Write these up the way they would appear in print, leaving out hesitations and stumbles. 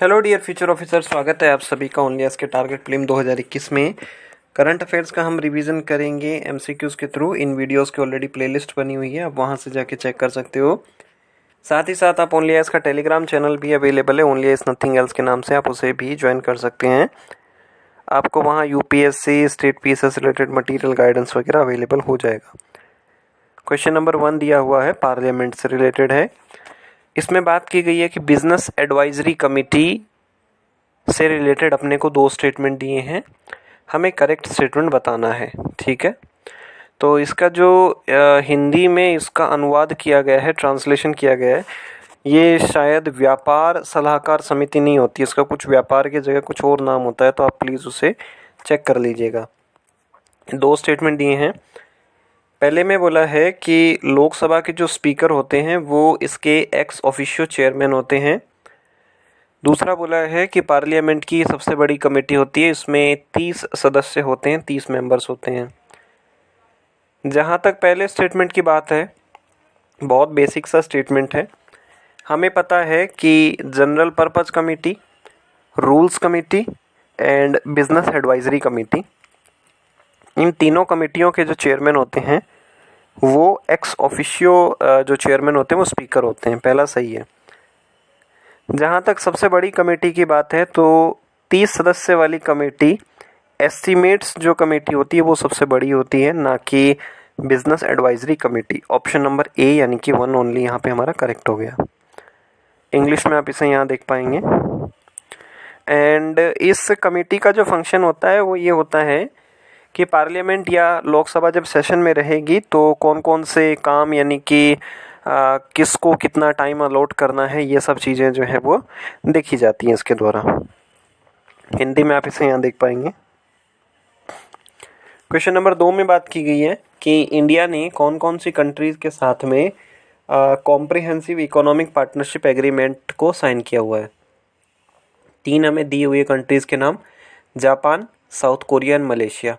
Hello dear future officer, स्वागत है आप सभी का ओनली एस के टारगेट प्रीलिम 2021 में। करंट अफेयर्स का हम रिवीजन करेंगे एमसीक्यूज़ के थ्रू। इन वीडियोस की ऑलरेडी प्लेलिस्ट बनी हुई है, आप वहां से जाके चेक कर सकते हो। साथ ही साथ आप ओनली एस का टेलीग्राम चैनल भी अवेलेबल है, ओनली एस नथिंग एल्स के नाम से, आप उसे भी ज्वाइन कर सकते हैं। आपको वहाँ UPSC state PSS related material guidance वगैरह अवेलेबल हो जाएगा। क्वेश्चन नंबर 1 दिया हुआ है, पार्लियामेंट से रिलेटेड है। इसमें बात की गई है कि बिजनेस एडवाइजरी कमेटी से रिलेटेड अपने को 2 स्टेटमेंट दिए हैं, हमें करेक्ट स्टेटमेंट बताना है। ठीक है, तो इसका जो हिंदी में इसका अनुवाद किया गया है, ट्रांसलेशन किया गया है, ये शायद व्यापार सलाहकार समिति नहीं होती, इसका कुछ व्यापार की जगह कुछ और नाम होता है, तो आप प्लीज़ उसे चेक कर लीजिएगा। 2 स्टेटमेंट दिए हैं। पहले में बोला है कि लोकसभा के जो स्पीकर होते हैं वो इसके एक्स ऑफिशियो चेयरमैन होते हैं। दूसरा बोला है कि पार्लियामेंट की सबसे बड़ी कमेटी होती है, इसमें 30 सदस्य होते हैं, 30 मेंबर्स होते हैं। जहाँ तक पहले स्टेटमेंट की बात है, बहुत बेसिक सा स्टेटमेंट है। हमें पता है कि general purpose committee, rules committee and business advisory committee, इन तीनों कमेटियों के जो चेयरमैन होते हैं वो एक्स ऑफिशियो जो चेयरमैन होते हैं वो स्पीकर होते हैं। पहला सही है। जहाँ तक सबसे बड़ी कमेटी की बात है, तो 30 सदस्य वाली कमेटी, एस्टीमेट्स जो कमेटी होती है वो सबसे बड़ी होती है, ना कि business advisory committee. Option number A यानी कि 1 ओनली यहाँ पे हमारा करेक्ट हो गया। इंग्लिश में आप इसे यहाँ देख पाएंगे। एंड इस कमेटी का जो फंक्शन होता है वो ये होता है कि पार्लियामेंट या लोकसभा जब सेशन में रहेगी तो कौन कौन से काम, यानी कि किसको कितना टाइम अलॉट करना है, ये सब चीज़ें जो है वो देखी जाती हैं इसके द्वारा। हिंदी में आप इसे यहाँ देख पाएंगे। क्वेश्चन नंबर 2 में बात की गई है कि इंडिया ने कौन कौन सी कंट्रीज़ के साथ में कॉम्प्रिहेंसिव इकोनॉमिक पार्टनरशिप एग्रीमेंट को साइन किया हुआ है। 3 हमें दिए हुए कंट्रीज़ के नाम, Japan, south Korea and Malaysia.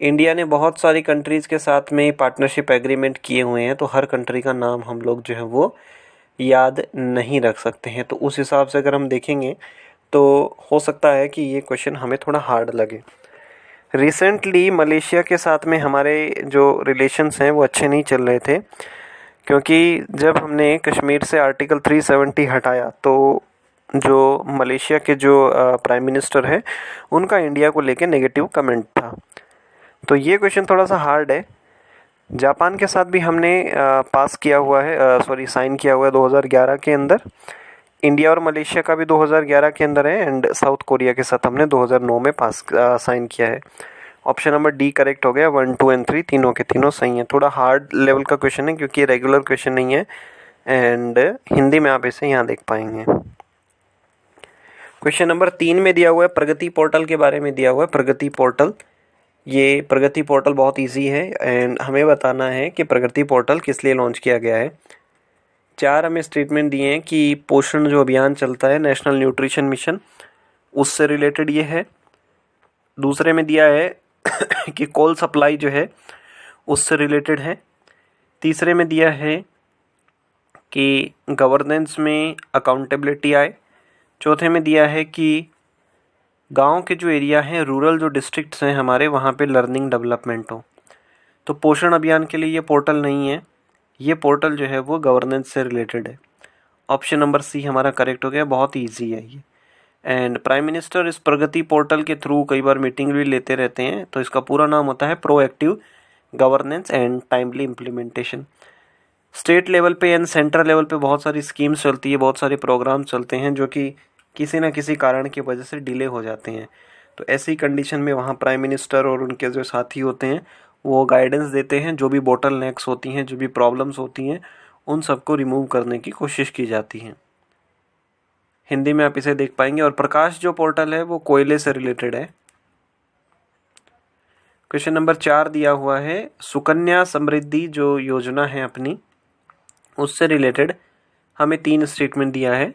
India ने बहुत सारी कंट्रीज़ के साथ में पार्टनरशिप एग्रीमेंट किए हुए हैं, तो हर कंट्री का नाम हम लोग जो है वो याद नहीं रख सकते हैं। तो उस हिसाब से अगर हम देखेंगे तो हो सकता है कि ये क्वेश्चन हमें थोड़ा हार्ड लगे। रिसेंटली मलेशिया के साथ में हमारे जो रिलेशंस हैं वो अच्छे नहीं चल रहे थे, क्योंकि जब हमने कश्मीर से आर्टिकल 370 हटाया तो जो मलेशिया के जो प्राइम मिनिस्टर है उनका इंडिया को लेके नेगेटिव कमेंट था। तो ये क्वेश्चन थोड़ा सा हार्ड है। जापान के साथ भी हमने साइन किया हुआ है 2011 के अंदर। इंडिया और मलेशिया का भी 2011 के अंदर है। एंड साउथ कोरिया के साथ हमने 2009 में साइन किया है। ऑप्शन नंबर डी करेक्ट हो गया। 1, 2 एंड 3 तीनों के तीनों सही हैं। थोड़ा हार्ड लेवल का क्वेश्चन है क्योंकि ये रेगुलर क्वेश्चन नहीं है, एंड हिंदी में आप इसे यहाँ देख पाएंगे। क्वेश्चन नंबर 3 में दिया हुआ है, प्रगति पोर्टल के बारे में दिया हुआ है। प्रगति पोर्टल, ये प्रगति पोर्टल बहुत इजी है एंड हमें बताना है कि प्रगति पोर्टल किस लिए लॉन्च किया गया है। 4 हमें स्टेटमेंट दिए हैं कि पोषण जो अभियान चलता है, नेशनल न्यूट्रिशन मिशन, उससे रिलेटेड ये है। दूसरे में दिया है कि कोल सप्लाई जो है उससे रिलेटेड है। तीसरे में दिया है कि गवर्नेंस में अकाउंटेबिलिटी आए। चौथे में दिया है कि गांव के जो एरिया हैं, रूरल जो डिस्ट्रिक्ट्स हैं हमारे, वहाँ पे लर्निंग डेवलपमेंट हो। तो पोषण अभियान के लिए ये पोर्टल नहीं है, ये पोर्टल जो है वो गवर्नेंस से रिलेटेड है। ऑप्शन नंबर सी हमारा करेक्ट हो गया। बहुत ईजी है ये। एंड प्राइम मिनिस्टर इस प्रगति पोर्टल के थ्रू कई बार मीटिंग भी लेते रहते हैं, तो इसका पूरा नाम होता है proactive governance and timely implementation. State level पे एंड सेंट्रल लेवल पे बहुत सारी स्कीम्स चलती है, बहुत सारे प्रोग्राम चलते हैं जो कि किसी न किसी कारण की वजह से डिले हो जाते हैं। तो ऐसी कंडीशन में वहाँ प्राइम मिनिस्टर और उनके जो साथी होते हैं वो गाइडेंस देते हैं, जो भी बोटल नेक्स होती हैं, जो भी प्रॉब्लम्स होती हैं, उन सबको रिमूव करने की कोशिश की जाती है। हिंदी में आप इसे देख पाएंगे। और प्रकाश जो पोर्टल है वो कोयले से रिलेटेड है। क्वेश्चन नंबर 4 दिया हुआ है, सुकन्या समृद्धि जो योजना है अपनी, उससे रिलेटेड हमें 3 स्टेटमेंट दिया है।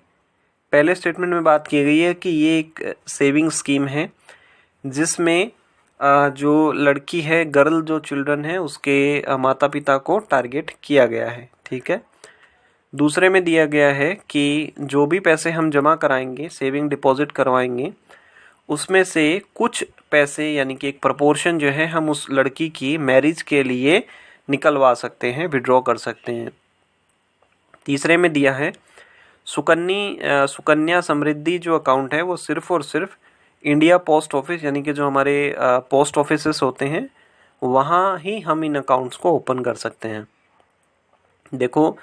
पहले स्टेटमेंट में बात की गई है कि ये एक सेविंग स्कीम है जिसमें जो लड़की है, गर्ल जो चिल्ड्रन है, उसके माता पिता को टारगेट किया गया है। ठीक है। दूसरे में दिया गया है कि जो भी पैसे हम जमा कराएंगे, सेविंग डिपॉजिट करवाएंगे, उसमें से कुछ पैसे यानी कि एक प्रोपोर्शन जो है हम उस लड़की की मैरिज के लिए निकलवा सकते हैं, विड्रॉ कर सकते हैं। तीसरे में दिया है सुकन्या समृद्धि जो अकाउंट है वो सिर्फ और सिर्फ इंडिया पोस्ट ऑफिस यानी कि जो हमारे पोस्ट ऑफिसेस होते हैं वहाँ ही हम इन अकाउंट्स को ओपन कर सकते हैं। देखो,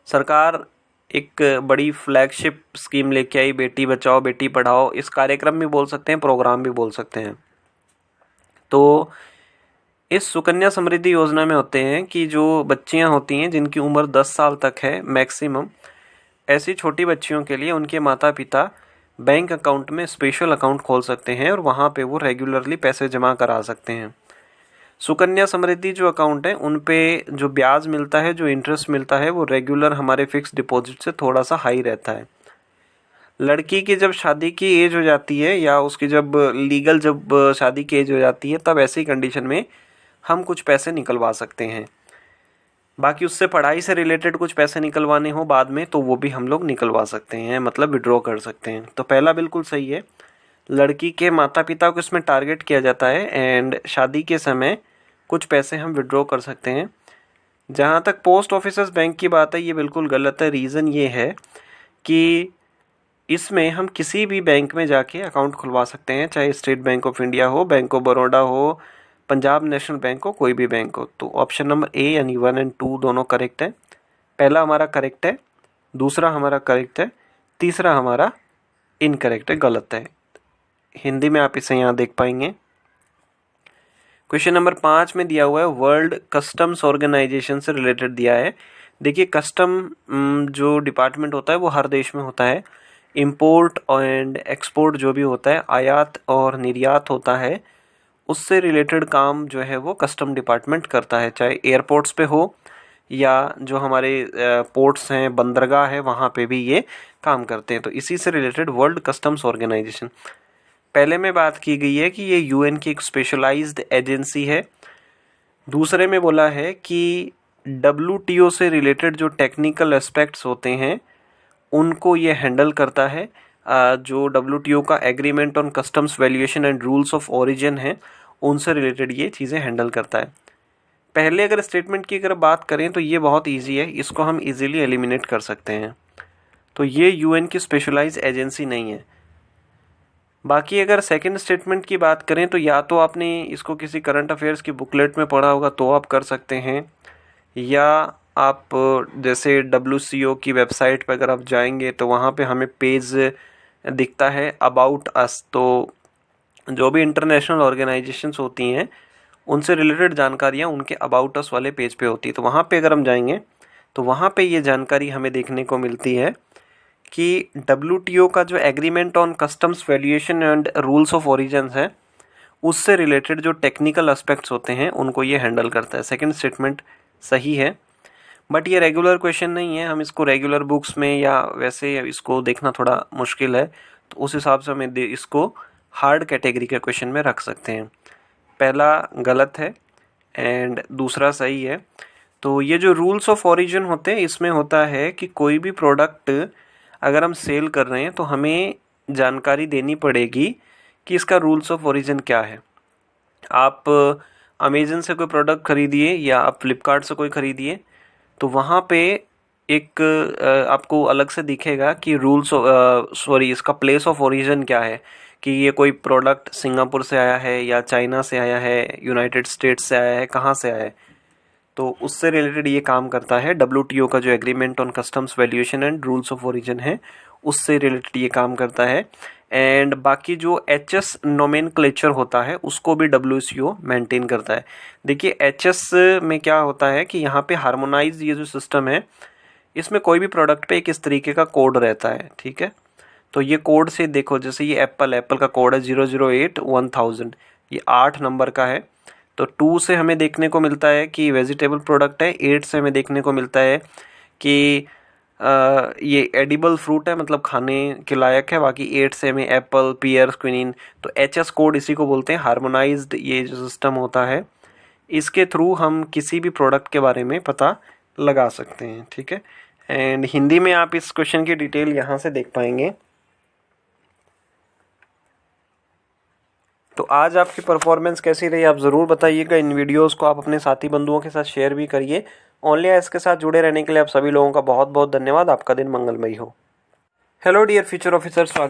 सरकार एक बड़ी फ्लैगशिप स्कीम लेके आई, बेटी बचाओ बेटी पढ़ाओ। इस कार्यक्रम भी बोल सकते हैं, प्रोग्राम भी बोल सकते हैं। तो इस सुकन्या समृद्धि योजना में होते हैं कि जो बच्चियां होती हैं जिनकी उम्र 10 साल तक है मैक्सिमम, ऐसी छोटी बच्चियों के लिए उनके माता पिता बैंक अकाउंट में स्पेशल अकाउंट खोल सकते हैं और वहाँ पे वो रेगुलरली पैसे जमा करा सकते हैं। सुकन्या समृद्धि जो अकाउंट है उन पे जो ब्याज मिलता है, जो इंटरेस्ट मिलता है, वो रेगुलर हमारे फिक्स डिपॉजिट से थोड़ा सा हाई रहता है। लड़की की जब शादी की एज हो जाती है या उसकी जब लीगल जब शादी की एज हो जाती है तब ऐसी कंडीशन में हम कुछ पैसे निकलवा सकते हैं। बाकी उससे पढ़ाई से रिलेटेड कुछ पैसे निकलवाने हो बाद में तो वो भी हम लोग निकलवा सकते हैं, मतलब विड्रॉ कर सकते हैं। तो पहला बिल्कुल सही है, लड़की के माता पिता को इसमें टारगेट किया जाता है एंड शादी के समय कुछ पैसे हम विड्रॉ कर सकते हैं। जहाँ तक पोस्ट ऑफिसेस बैंक की बात है, ये बिल्कुल गलत है। रीज़न ये है कि इसमें हम किसी भी बैंक में जाके अकाउंट खुलवा सकते हैं, चाहे स्टेट बैंक ऑफ इंडिया हो, बैंक ऑफ बड़ौदा हो, पंजाब नेशनल बैंक हो, कोई भी बैंक हो। तो ऑप्शन नंबर ए यानी 1 और 2 दोनों करेक्ट है। पहला हमारा करेक्ट है, दूसरा हमारा करेक्ट है, तीसरा हमारा इनकरेक्ट है, गलत है। हिंदी में आप इसे यहाँ देख पाएंगे। क्वेश्चन नंबर 5 में दिया हुआ है वर्ल्ड कस्टम्स ऑर्गेनाइजेशन से रिलेटेड दिया है। देखिए, कस्टम जो डिपार्टमेंट होता है वो हर देश में होता है। इंपोर्ट एंड एक्सपोर्ट जो भी होता है, आयात और निर्यात होता है, उससे रिलेटेड काम जो है वो कस्टम डिपार्टमेंट करता है, चाहे एयरपोर्ट्स पे हो या जो हमारे पोर्ट्स हैं, बंदरगाह है, वहाँ पे भी ये काम करते हैं। तो इसी से रिलेटेड वर्ल्ड कस्टम्स ऑर्गेनाइजेशन। पहले में बात की गई है कि ये यूएन की एक स्पेशलाइज्ड एजेंसी है। दूसरे में बोला है कि डब्ल्यूटीओ से रिलेटेड जो टेक्निकल एस्पेक्ट्स होते हैं उनको ये हैंडल करता है। जो डब्ल्यूटीओ का agreement on customs valuation and rules of origin है उनसे रिलेटेड ये चीज़ें हैंडल करता है। पहले अगर स्टेटमेंट की अगर बात करें तो ये बहुत इजी है, इसको हम इजीली एलिमिनेट कर सकते हैं। तो ये यूएन की स्पेशलाइज एजेंसी नहीं है। बाकी अगर सेकंड स्टेटमेंट की बात करें तो या तो आपने इसको किसी करंट अफेयर्स की बुकलेट में पढ़ा होगा तो आप कर सकते हैं, या आप जैसे WCO की वेबसाइट पर अगर आप जाएंगे तो वहाँ पे हमें पेज दिखता है अबाउट अस। तो जो भी इंटरनेशनल ऑर्गेनाइजेशंस होती हैं उनसे रिलेटेड जानकारियाँ उनके अबाउट अस वाले पेज पे होती है। तो वहाँ पे अगर हम जाएंगे तो वहाँ पे ये जानकारी हमें देखने को मिलती है कि WTO का जो agreement on customs valuation and rules of origin है उससे रिलेटेड जो टेक्निकल एस्पेक्ट्स होते हैं उनको ये हैंडल करता है। सेकंड स्टेटमेंट सही है, बट ये रेगुलर क्वेश्चन नहीं है। हम इसको रेगुलर बुक्स में या वैसे इसको देखना थोड़ा मुश्किल है, तो उस हिसाब से हमें इसको हार्ड कैटेगरी के क्वेश्चन में रख सकते हैं। पहला गलत है एंड दूसरा सही है। तो ये जो रूल्स ऑफ ओरिजिन होते हैं इसमें होता है कि कोई भी प्रोडक्ट अगर हम सेल कर रहे हैं तो हमें जानकारी देनी पड़ेगी कि इसका रूल्स ऑफ ओरिजिन क्या है। आप अमेज़न से कोई प्रोडक्ट खरीदिए या आप फ्लिपकार्ट से कोई खरीदिए तो वहाँ पे एक आपको अलग से दिखेगा कि इसका प्लेस ऑफ ओरिजिन क्या है, कि ये कोई प्रोडक्ट सिंगापुर से आया है या चाइना से आया है, यूनाइटेड स्टेट्स से आया है, कहाँ से आया है। तो उससे रिलेटेड ये काम करता है। WTO का जो agreement on customs valuation and rules of origin है उससे रिलेटेड ये काम करता है। एंड बाकी जो HS नोमेनक्लेचर होता है उसको भी WCO मेंटेन करता है। देखिए, HS में क्या होता है कि यहाँ पे हार्मोनाइज ये जो सिस्टम है इसमें कोई भी प्रोडक्ट पे एक इस तरीके का कोड रहता है, ठीक है। तो ये कोड से देखो, जैसे ये एप्पल का कोड है 0081000, ये 8 नंबर का है। तो 2 से हमें देखने को मिलता है कि वेजिटेबल प्रोडक्ट है, 8 से हमें देखने को मिलता है कि ये एडिबल फ्रूट है, मतलब खाने के लायक है। बाकी 8 से हमें एप्पल, पियर, क्विनीन। तो HS कोड इसी को बोलते हैं हार्मोनाइज्ड ये जो सिस्टम होता है, इसके थ्रू हम किसी भी प्रोडक्ट के बारे में पता लगा सकते हैं, ठीक है। एंड हिंदी में आप इस क्वेश्चन की डिटेल यहाँ से देख पाएंगे। तो आज आपकी परफॉर्मेंस कैसी रही आप ज़रूर बताइएगा। इन वीडियोस को आप अपने साथी बंधुओं के साथ शेयर भी करिए। ओनली आईएएस के साथ जुड़े रहने के लिए आप सभी लोगों का बहुत बहुत धन्यवाद। आपका दिन मंगलमय हो। हेलो डियर फ्यूचर ऑफिसर, स्वागत